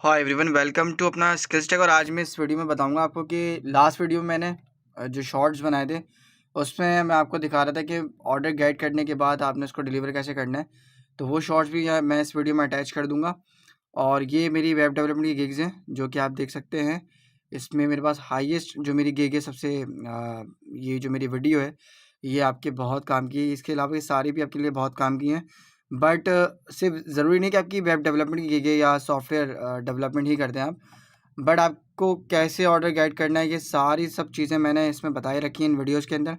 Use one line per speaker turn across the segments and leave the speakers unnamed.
Hi everyone, welcome to अपना skills take. और आज मैं इस वीडियो में बताऊंगा आपको कि लास्ट वीडियो में मैंने जो शॉर्ट्स बनाए थे उसमें मैं आपको दिखा रहा था कि ऑर्डर गेट करने के बाद आपने उसको डिलीवर कैसे करना है। तो वो शॉर्ट्स भी मैं इस वीडियो में अटैच कर दूंगा। और ये मेरी वेब डेवलपमेंट की गिग्स हैं जो कि आप देख सकते हैं। इसमें मेरे पास हाईएस्ट जो मेरी गिग है सबसे ये जो मेरी वीडियो है ये आपके बहुत काम की है। इसके अलावा ये सारी भी आपके लिए बहुत काम की हैं। बट सिर्फ ज़रूरी नहीं कि आपकी वेब डेवलपमेंट की गिग है या सॉफ्टवेयर डेवलपमेंट ही करते हैं आप। बट आपको कैसे ऑर्डर गाइड करना है ये सारी सब चीज़ें मैंने इसमें बताई रखी हैं इन वीडियोज़ के अंदर।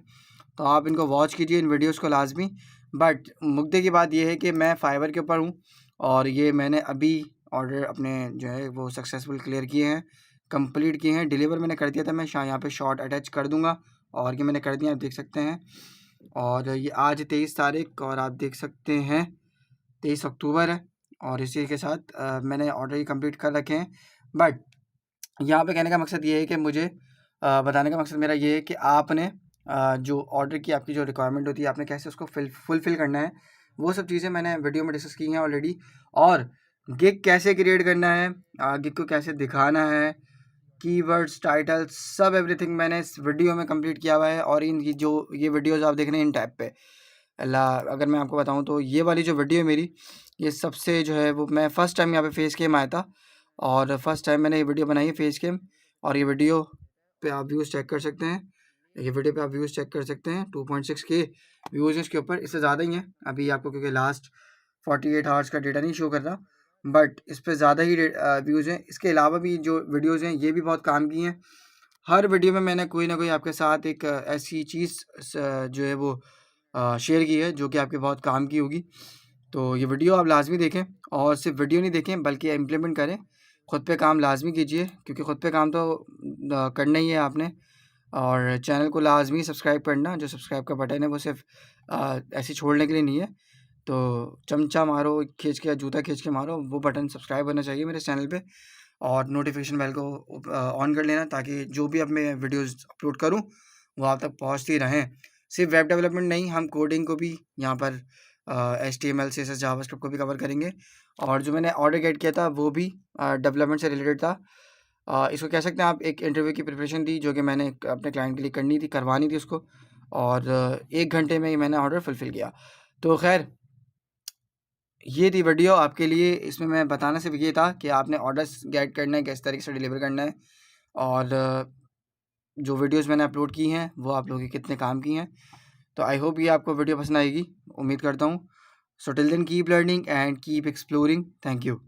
तो आप इनको वॉच कीजिए इन वीडियोज़ को लाजमी। बट मुद्दे की बात ये है कि मैं फाइवर के ऊपर हूँ और ये मैंने अभी ऑर्डर अपने जो है वो सक्सेसफुल क्लियर किए हैं, कंप्लीट किए हैं, डिलीवर मैंने कर दिया था। मैं यहाँ पे शॉर्ट अटैच कर दूंगा और ये मैंने कर दिया, आप देख सकते हैं। और ये आज 23 तारीख और आप देख सकते हैं 23 अक्टूबर है। और इसी के साथ मैंने ऑर्डर ही कंप्लीट कर रखे हैं। बट यहाँ पे कहने का मकसद ये है कि मुझे बताने का मकसद मेरा ये है कि आपने जो ऑर्डर की आपकी जो रिक्वायरमेंट होती है आपने कैसे उसको फुलफ़िल करना है, वो सब चीज़ें मैंने वीडियो में डिस्कस की हैं ऑलरेडी। और गिग कैसे क्रिएट करना है, गिग को कैसे दिखाना है, कीवर्ड्स, टाइटल्स, सब एवरीथिंग मैंने इस वीडियो में कंप्लीट किया हुआ है। और इन ये वीडियोज़ आप देख रहे हैं इन टैब पे अगर मैं आपको बताऊं तो ये वाली जो वीडियो है मेरी, ये सबसे जो है वो मैं फ़र्स्ट टाइम यहाँ पे फेस कैम आया था और फर्स्ट टाइम मैंने ये वीडियो बनाई है फेस कैम। और ये वीडियो पे आप व्यूज़ चेक कर सकते हैं। ये वीडियो पे आप व्यूज़ चेक कर सकते हैं, 2.6 के व्यूज़ हैं इसके ऊपर। इससे ज़्यादा ही हैं अभी आपको, क्योंकि लास्ट 48 आवर्स का डेटा नहीं शो कर रहा। बट इस पर ज़्यादा ही व्यूज़ हैं। इसके अलावा भी जो वीडियोज़ हैं ये भी बहुत काम की हैं। हर वीडियो में मैंने कोई ना कोई आपके साथ एक ऐसी चीज़ जो है वो शेयर की है जो कि आपके बहुत काम की होगी। तो ये वीडियो आप लाज़मी देखें और सिर्फ वीडियो नहीं देखें बल्कि इम्प्लीमेंट करें। खुद पे काम लाज़मी कीजिए क्योंकि खुद पे काम तो करना ही है आपने। और चैनल को लाज़मी सब्सक्राइब करना, जो सब्सक्राइब का बटन है वो सिर्फ ऐसे छोड़ने के लिए नहीं है। तो चमचा मारो खींच के या जूता खींच के मारो, वो बटन सब्सक्राइब होना चाहिए मेरे चैनल पे। और नोटिफिकेशन बेल को ऑन कर लेना ताकि जो भी अब मैं वीडियोज़ अपलोड करूँ वो आप तक पहुँचती रहें। सिर्फ वेब डेवलपमेंट नहीं, हम कोडिंग को भी यहाँ पर HTML CSS जावास्क्रिप्ट को भी कवर करेंगे। और जो मैंने ऑर्डर गेट किया था वो भी डेवलपमेंट से रिलेटेड था। इसको कह सकते हैं आप एक इंटरव्यू की प्रिपरेशन थी जो कि मैंने अपने क्लाइंट के लिए करनी थी, करवानी थी उसको। और 1 घंटे में ही मैंने ऑर्डर फुलफ़िल किया। तो ख़ैर ये थी वीडियो आपके लिए। इसमें मैं बताना सिर्फ ये था कि आपने ऑर्डर्स गेट करना है, किस तरीके से डिलीवर करना है। और जो वीडियोज़ मैंने अपलोड की हैं वो आप लोगों के कितने काम की हैं। तो आई होप ये आपको वीडियो पसंद आएगी, उम्मीद करता हूँ। So till then keep learning and keep exploring. Thank you.